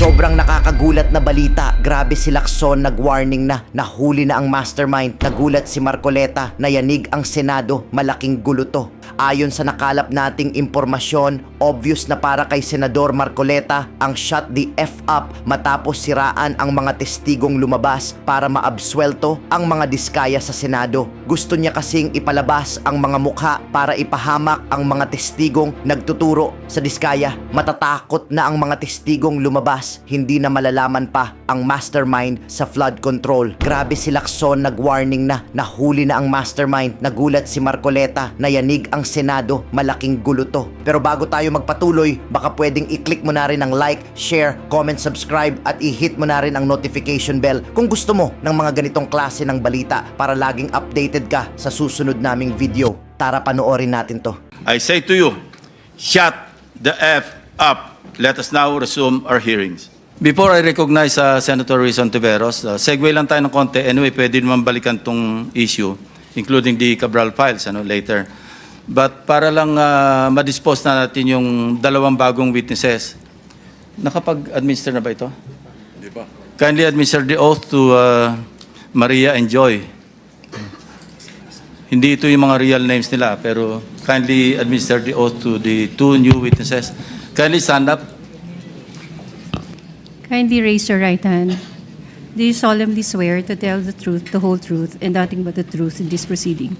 Sobrang nakakagulat na balita. Grabe si Lacson, nag-warning na. Nahuli na ang mastermind. Nagulat si Marcoleta. Nayanig ang Senado. Malaking gulo to. Ayon sa nakalap nating impormasyon, obvious na para kay Senador Marcoleta ang shut the F up matapos siraan ang mga testigong lumabas para maabswelto ang mga diskaya sa Senado. Gusto niya kasing ipalabas ang mga mukha para ipahamak ang mga testigong nagtuturo sa diskaya. Matatakot na ang mga testigong lumabas, hindi na malalaman pa ang mastermind sa flood control. Grabe si Lacson, nag-warning na. Nahuli na ang mastermind. Nagulat si Marcoleta. Nayanig ang Senado. Malaking gulo to. Pero bago tayo magpatuloy, baka pwedeng i-click mo na rin ang like, share, comment, subscribe at i-hit mo na rin ang notification bell kung gusto mo ng mga ganitong klase ng balita para laging updated ka sa susunod naming video. Tara, panoorin natin to. I say to you, shut the F up. Let us now resume our hearings. Before I recognize Senator Rizon Tiveros, segue lang tayo ng konti. Anyway, pwede naman balikan tong issue, including the Cabral files later. But para lang ma-dispose na natin yung dalawang bagong witnesses. Nakapag-administer na ba ito? Hindi pa. Kindly administer the oath to Maria and Joy. Hindi ito yung mga real names nila, pero kindly administer the oath to the two new witnesses. Kindly stand up. Kindly raise your right hand. Do you solemnly swear to tell the truth, the whole truth, and nothing but the truth in this proceeding?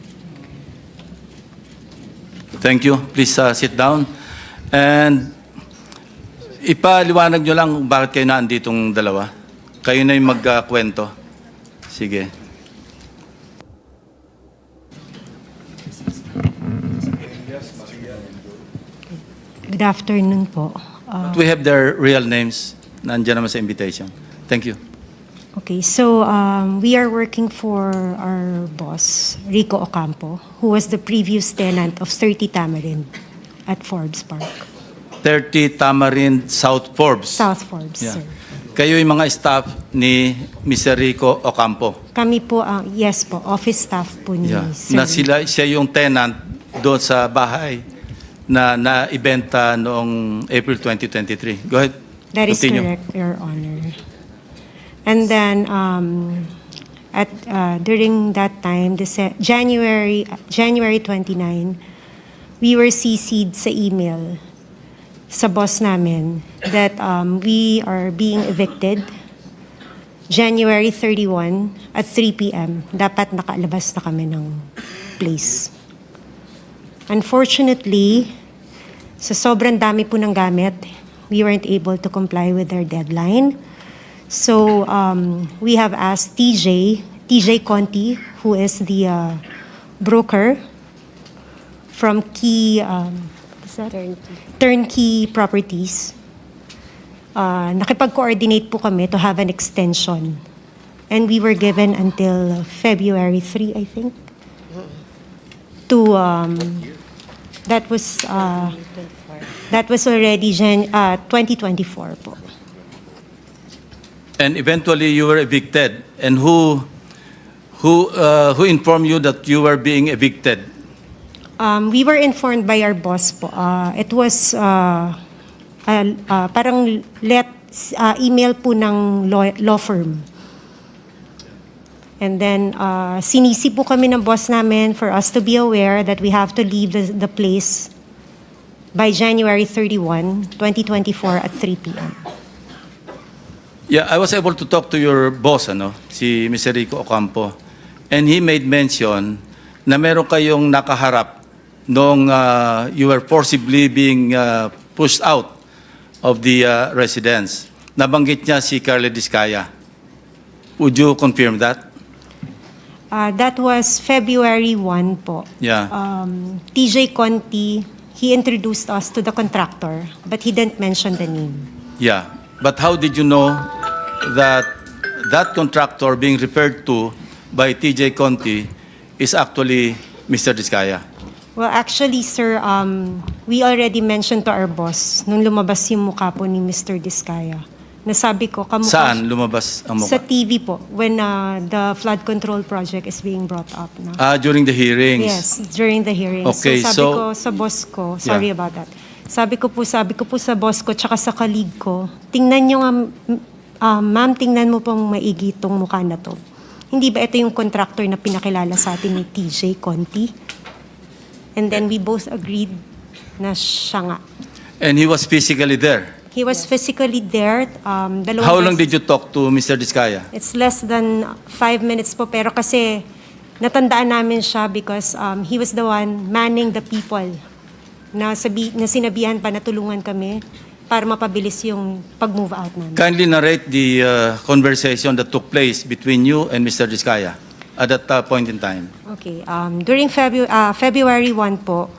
Thank you. Please sit down. And ipaliwanag nyo lang bakit kayo naanditong dalawa. Kayo na yung magkwento. Sige. Good afternoon po. We have their real names. Nandiyan naman sa invitation. Thank you. Okay, so we are working for our boss, Rico Ocampo, who was the previous tenant of 30 Tamarind at Forbes Park. 30 Tamarind South Forbes. South Forbes, Yeah. sir. Kayo yung mga staff ni Mr. Rico Ocampo. Kami po, yes po, office staff po ni Yeah. Sir. Na siya yung tenant doon sa bahay na naibenta noong April 2023. Go ahead. That is Continue. correct, Your Honor. And then, during that time, January 29, we were CC'd sa email sa boss namin that we are being evicted January 31 at 3 p.m. Dapat nakalabas na kami ng place. Unfortunately, sa sobrang dami po ng gamit, we weren't able to comply with our deadline. So we have asked TJ Conti, who is the broker from Turnkey Properties. Nakipag-coordinate po kami to have an extension. And we were given until February 3, I think. To that was already 2024 po. And eventually you were evicted. And who informed you that you were being evicted? We were informed by our boss po. It was parang email po ng law firm. And then sinisi po kami ng boss namin for us to be aware that we have to leave the place by January 31, 2024 at 3 p.m. Yeah, I was able to talk to your boss, si Mr. Rico Ocampo. And he made mention na meron kayong nakaharap nung you were forcibly being pushed out of the residence. Nabanggit niya si Carla Diskaya. Would you confirm that? That was February 1 po. Yeah. TJ Conti, he introduced us to the contractor, but he didn't mention the name. Yeah. But how did you know that that contractor being referred to by TJ Conti is actually Mr. Diskaya? Well, actually, sir, we already mentioned to our boss nung lumabas yung mukha po ni Mr. Diskaya. Nasabi ko, kamukha Saan lumabas ang sa mukha? TV po, when the flood control project is being brought up na. During the hearings? Yes, during the hearing. Okay, so sabi so- ko sa boss ko, sorry Yeah. about that. Sabi ko po sa boss ko tsaka sa colleague ko, tingnan nyo nga, ma'am, tingnan mo pong maigi itong mukha na to. Hindi ba ito yung contractor na pinakilala sa atin ni TJ Conti? And then we both agreed na siya nga. And he was physically there. He was physically there. How long did you talk to Mr. Diskaya? It's less than 5 minutes po, pero kasi natandaan namin siya because he was the one manning the people na sinabihan pa na tulungan kami para mapabilis yung pag-move out namin. Kindly narrate the conversation that took place between you and Mr. Diskaya at that point in time. Okay. During February 1 po,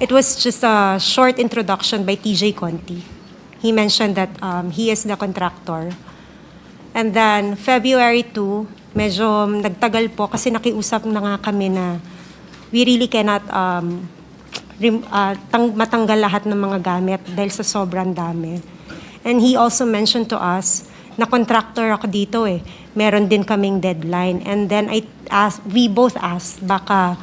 it was just a short introduction by TJ Conti. He mentioned that he is the contractor. And then February 2, medyo nagtagal po kasi nakiusap na nga kami na we really cannot matanggal lahat ng mga gamit dahil sa sobrang dami. And he also mentioned to us na contractor ako dito eh. Meron din kaming deadline. And then we both asked, baka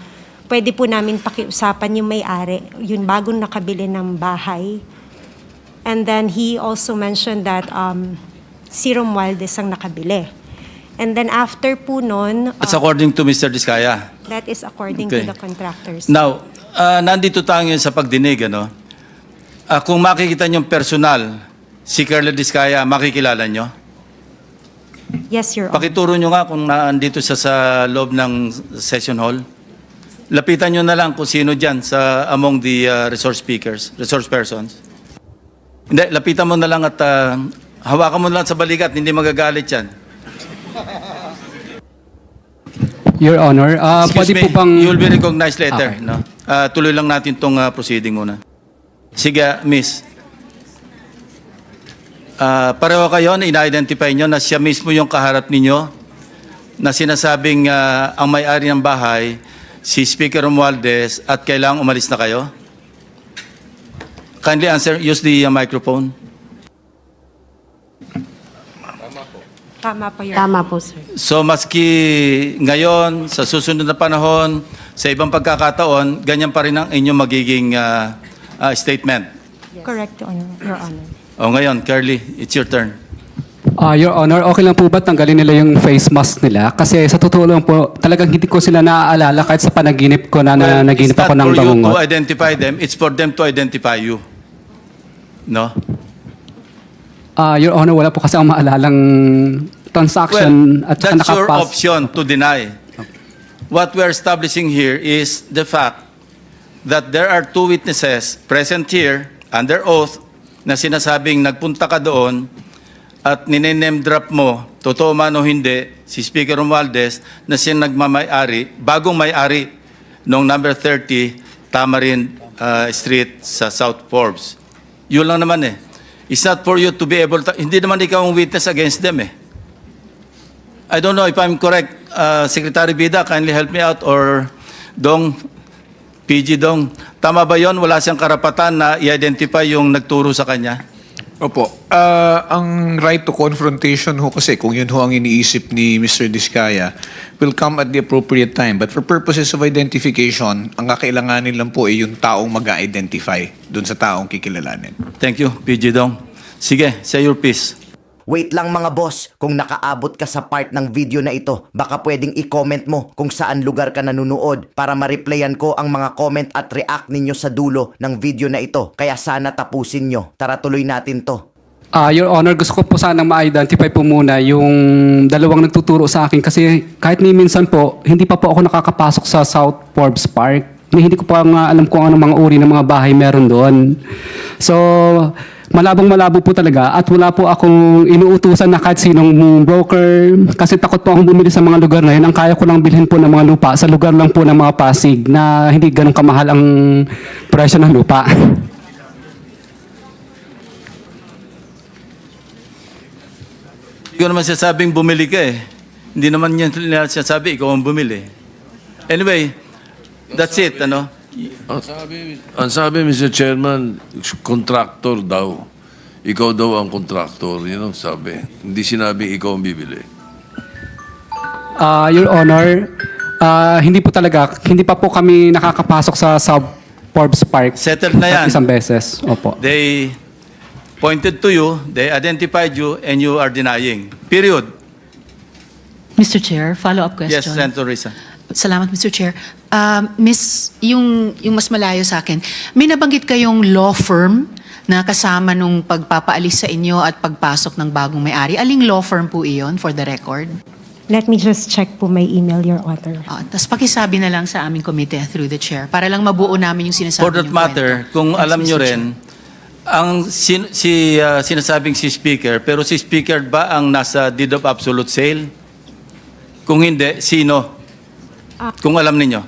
pwede po namin pakiusapan yung may-ari, yung bagong nakabili ng bahay. And then he also mentioned that si Romualdez ang nakabili. And then after po nun, That's according to Mr. Diskaya. that is according Okay. to the contractors. Now, nandito tayo ngayon sa pagdinig, ano? Kung makikita niyong personal, si Carla Diskaya, makikilala niyo? Yes, Your Honor. Pakituro niyo nga kung nandito sa loob ng session hall. Lapitan niyo na lang kung sino dyan among the resource persons. Hindi, lapitan mo na lang at hawakan mo na lang sa balikat, hindi magagalit yan. Your Honor, Excuse pwede me, po bang... you'll be recognized later. Okay. No? Tuloy lang natin itong proceeding muna. Sige, miss. Pareho kayo na ina-identify nyo na siya mismo yung kaharap ninyo na sinasabing ang may-ari ng bahay, si Speaker Romualdez, at kailangang umalis na kayo? Kindly answer, use the microphone. Tama po, Your Tama po, sir. So maski ngayon, sa susunod na panahon, sa ibang pagkakataon, ganyan pa rin ang inyong magiging statement. Correct, Your Honor. O ngayon, Carly, it's your turn. Your Honor, okay lang po ba tanggalin nila yung face mask nila? Kasi sa totoo lang po, talagang hindi ko sila naaalala kahit sa panaginip ko na naginip ako ng It's not for you to bangungot. identify them, it's for them to identify you. No? Your Honor, wala po kasi ang maalalang transaction at saka that's your nakapas. option to deny. What we're establishing here is the fact that there are two witnesses present here under oath na sinasabing nagpunta ka doon at nine-name drop mo, totoo man o hindi, si Speaker Romualdez na siya nagmamay-ari, bagong may-ari noong number 30 Tamarin Street sa South Forbes. Yun lang naman eh. It's not for you to be able to, hindi naman ikaw ang witness against them eh. I don't know if I'm correct. Secretary Bida, kindly help me out, or Dong, PG Dong. Tama ba yon? Wala siyang karapatan na i-identify yung nagturo sa kanya? Opo. Ang right to confrontation ho kasi, kung yun ho ang iniisip ni Mr. Diskaya, will come at the appropriate time. But for purposes of identification, ang kakailanganin lang po ay yung taong mag-identify dun sa taong kikilalanin. Thank you, PG Dong. Sige, say your piece. Wait lang mga boss, kung nakaabot ka sa part ng video na ito, baka pwedeng i-comment mo kung saan lugar ka nanonood para ma-replyan ko ang mga comment at react ninyo sa dulo ng video na ito. Kaya sana tapusin nyo. Tara tuloy natin to. Your Honor, gusto ko po sanang ma-identify po muna yung dalawang nagtuturo sa akin kasi kahit ni minsan po, hindi pa po ako nakakapasok sa South Forbes Park. Hindi ko pa nga alam kung anong mga uri ng mga bahay meron doon. So, malabong-malabo po talaga at wala po akong inuutusan na kahit sinong broker kasi takot po akong bumili sa mga lugar na yun. Ang kaya ko lang bilhin po ng mga lupa sa lugar lang po ng mga Pasig na hindi ganun kamahal ang presyo ng lupa. Hindi ko naman sasabing bumili ka eh. Hindi naman yan sinasabi, ikaw ang bumili. Anyway, that's it, ano? Ang sabi, Mr. Chairman, contractor daw. Ikaw daw ang contractor. Yun ang sabi. Hindi sinabi ikaw ang bibili. Your Honor, hindi po talaga, hindi pa po kami nakakapasok sa Forbes Park. Settled na yan. At isang beses. Opo. They pointed to you, they identified you, and you are denying. Period. Mr. Chair, follow-up question. Yes, Senator Risa. Salamat, Mr. Chair. Miss, yung mas malayo sa akin, may nabanggit kayong law firm na kasama nung pagpapaalis sa inyo at pagpasok ng bagong may-ari. Aling law firm po iyon, for the record? Let me just check po my email, Your Honor. Tapos pakisabi na lang sa aming komite through the chair para lang mabuo namin yung sinasabi For that niyong matter, kwento. kung Thanks, alam Mr. nyo Chair. rin, ang sinasabing si Speaker, pero si Speaker ba ang nasa deed of absolute sale? Kung hindi, sino? Kung alam ninyo.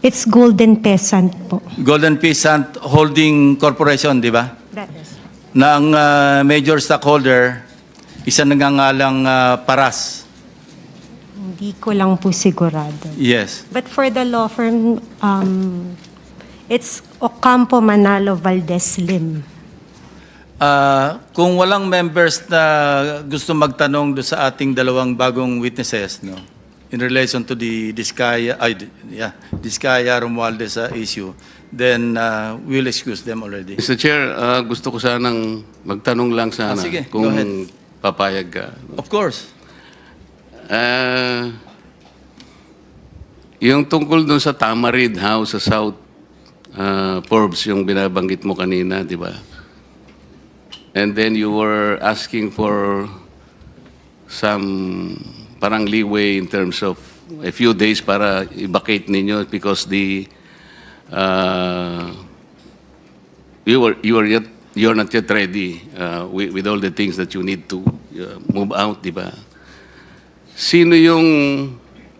It's Golden Peasant po. Golden Peasant Holding Corporation, di ba? That is. Na ang major stockholder, isa nangangalang Paras. Hindi ko lang po sigurado. Yes. But for the law firm, it's Ocampo Manalo Valdez Lim. Kung walang members na gusto magtanong do sa ating dalawang bagong witnesses, no, in relation to the Diskaya Romualdez issue, then we'll excuse them already. Mr. Chair, gusto ko sanang magtanong lang sana sige, kung go ahead. papayag ka. Of course. Yung tungkol dun sa Tamarid House sa South Forbes, yung binabanggit mo kanina, di ba? And then you were asking for some parang leeway in terms of a few days para i-vacate ninyo because you're not yet ready with all the things that you need to move out, di ba? Sino yung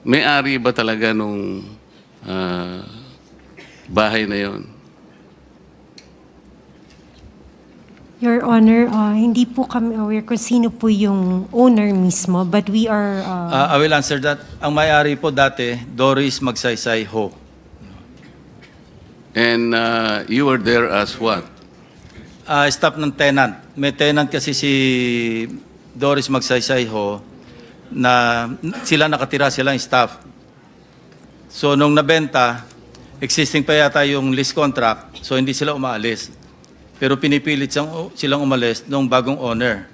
may-ari ba talaga nung bahay na yon? Your Honor, hindi po kami aware kung sino po yung owner mismo, but we are... I will answer that. Ang may-ari po dati, Doris Magsaysay Ho. And you were there as what? Staff ng tenant. May tenant kasi si Doris Magsaysay Ho na sila nakatira, sila yung staff. So nung nabenta, existing pa yata yung lease contract, so hindi sila umaalis. Pero pinipilit silang umalis nung bagong owner.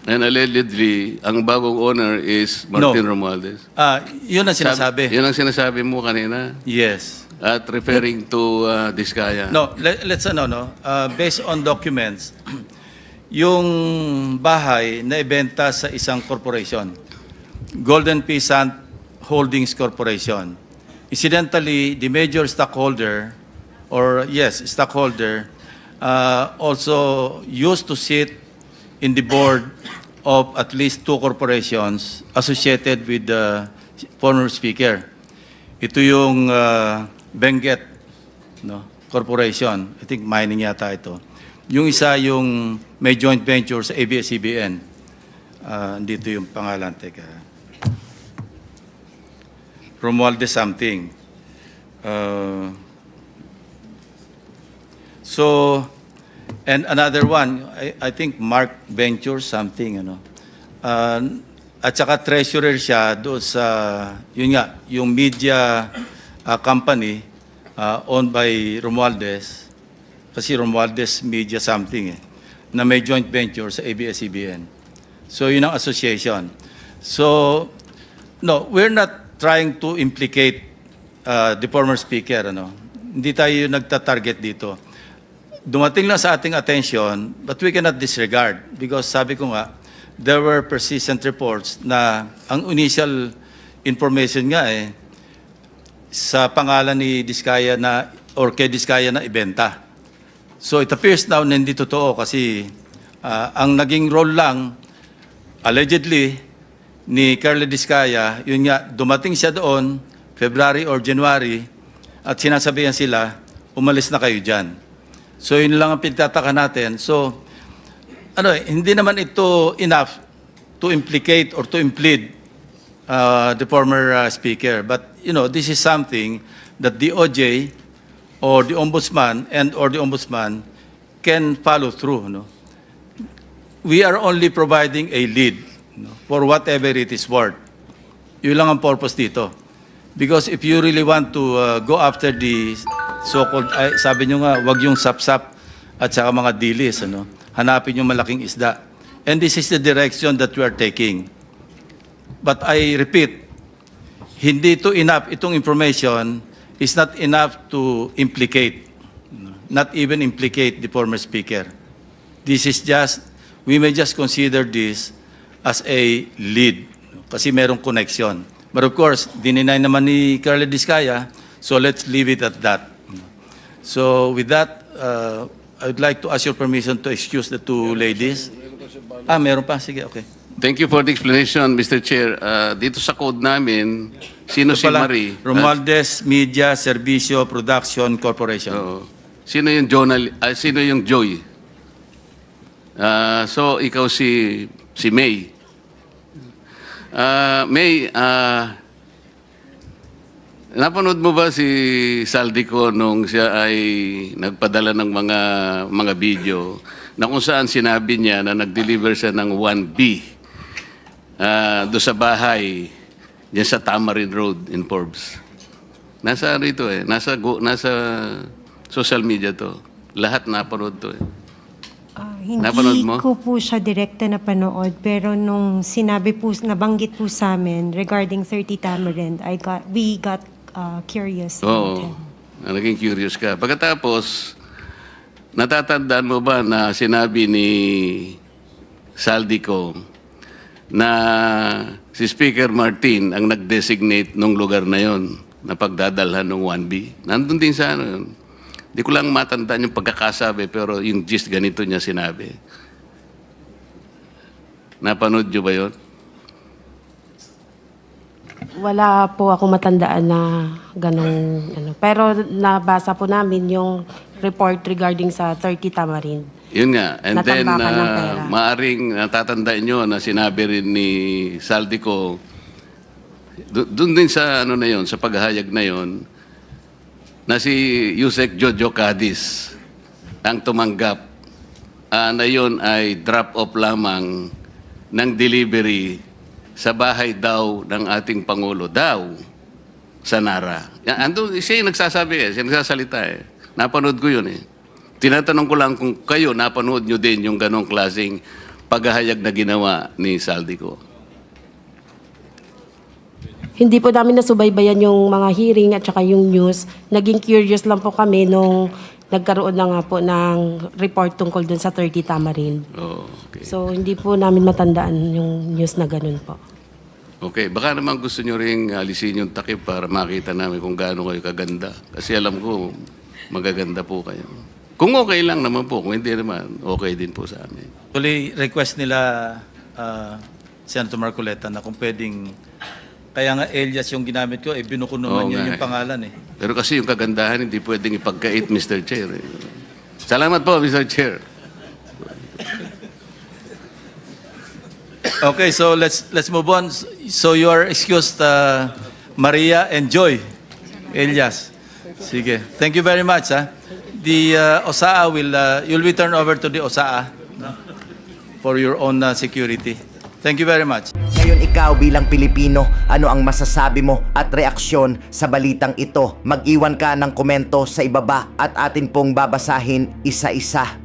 And allegedly, ang bagong owner is Martin Romualdez. Yun ang sinasabi. Yun ang sinasabi mo kanina? Yes. At referring to Diskaya? No, let's based on documents, yung bahay na ibenta sa isang corporation, Golden Peasant Holdings Corporation. Incidentally, the major stockholder, also used to sit in the board of at least 2 corporations associated with the former speaker. Ito yung Benguet, no, Corporation. I think mining yata ito. Yung isa yung may joint venture sa ABS-CBN. Dito yung pangalan. Teka. Romualdez something. And another one, I think Mark Venture something, ano. At saka treasurer siya doon sa, yun nga, yung media company owned by Romualdez, kasi Romualdez Media something na may joint venture sa ABS-CBN. So yun ang association. So, no, we're not trying to implicate the former speaker, ano. Hindi tayo nagta-target dito. Dumating lang sa ating attention, but we cannot disregard because sabi ko nga, there were persistent reports na ang initial information nga sa pangalan ni Diskaya na or kay Diskaya na ibenta. So it appears now na hindi totoo kasi ang naging role lang allegedly ni Carla Diskaya, yun nga, dumating siya doon February or January at sinasabihan sila, umalis na kayo dyan. So yun lang ang pinagtataka natin. So, hindi naman ito enough to implicate or to implead the former speaker. But, this is something that the OJ or the Ombudsman can follow through. No? We are only providing a lead for whatever it is worth. Yun lang ang purpose dito. Because if you really want to go after the so-called, ay, sabi nyo nga, wag yung sapsap at saka mga dilis, ano? Hanapin yung malaking isda. And this is the direction that we are taking. But I repeat, hindi to enough, itong information is not enough to implicate, not even implicate the former speaker. This is just, we may just consider this as a lead, kasi merong connection. But of course, dininay naman ni Carla Diskaya, so let's leave it at that. So with that, I would like to ask your permission to excuse the two ladies. Meron pa? Sige, okay. Thank you for the explanation, Mr. Chair. Dito sa code namin, sino Ito si pala, Marie? Romualdez Media Servicio Production Corporation. Oo. Sino yung sino yung Joy? So ikaw si May. May, napanood mo ba si Saldico nung siya ay nagpadala ng mga video na kung saan sinabi niya na nag-deliver siya ng 1B doon sa bahay diyan sa Tamarind Road in Forbes. Nasa rito nasa social media to. Lahat napanood to Napanood Hindi mo? ko po siya direkta napanood, pero nung sinabi po, nabanggit po sa amin regarding 30 Tamarind, we got curious about Oo. him. Naging curious ka. Pagkatapos, natatandaan mo ba na sinabi ni Saldico na si Speaker Martin ang nag-designate nung lugar na yon na pagdadalhan ng 1B? Nandun din sa ano yun. Di ko lang matandaan yung pagkakasabi, pero yung gist ganito niya sinabi. Napanood nyo ba yun? Wala po ako matandaan na ganong ano. Pero nabasa po namin yung report regarding sa 30 Tamarind. Yun nga. And then, Natambakan ng pera. maaring natatandaan nyo na sinabi rin ni Saldico, doon din sa ano na yun, sa paghahayag na yun, na si Yusek Jojo Cadiz ang tumanggap na yun ay drop-off lamang ng delivery sa bahay daw ng ating Pangulo daw sa Nara. Ando, siya yung nagsasabi siya nagsasalita Napanood ko yun Tinatanong ko lang kung kayo napanood nyo din yung ganong klaseng paghahayag na ginawa ni Saldico. Hindi po namin nasubaybayan yung mga hearing at saka yung news. Naging curious lang po kami nung nagkaroon na nga po ng report tungkol dun sa 30 Tamarind. Oh, okay. So hindi po namin matandaan yung news na ganun po. Okay, baka naman gusto nyo rin alisin yung takip para makita namin kung gaano kayo kaganda. Kasi alam ko, magaganda po kayo. Kung okay lang naman po, kung hindi naman, okay din po sa amin. Actually, request nila Senator Marcoleta na kung pwedeng, kaya nga Elias yung ginamit ko, binuko naman Oo yun nga yung pangalan Pero kasi yung kagandahan, hindi pwedeng ipagkait, Mr. Chair. Salamat po, Mr. Chair. Okay, so let's move on. So you are excused, Maria and Joy. Elias. Sige. Thank you very much. The OSAA you'll be turned over to the OSAA for your own security. Thank you very much. Ngayon ikaw bilang Pilipino, ano ang masasabi mo at reaksyon sa balitang ito? Mag-iwan ka ng komento sa ibaba at atin pong babasahin isa-isa.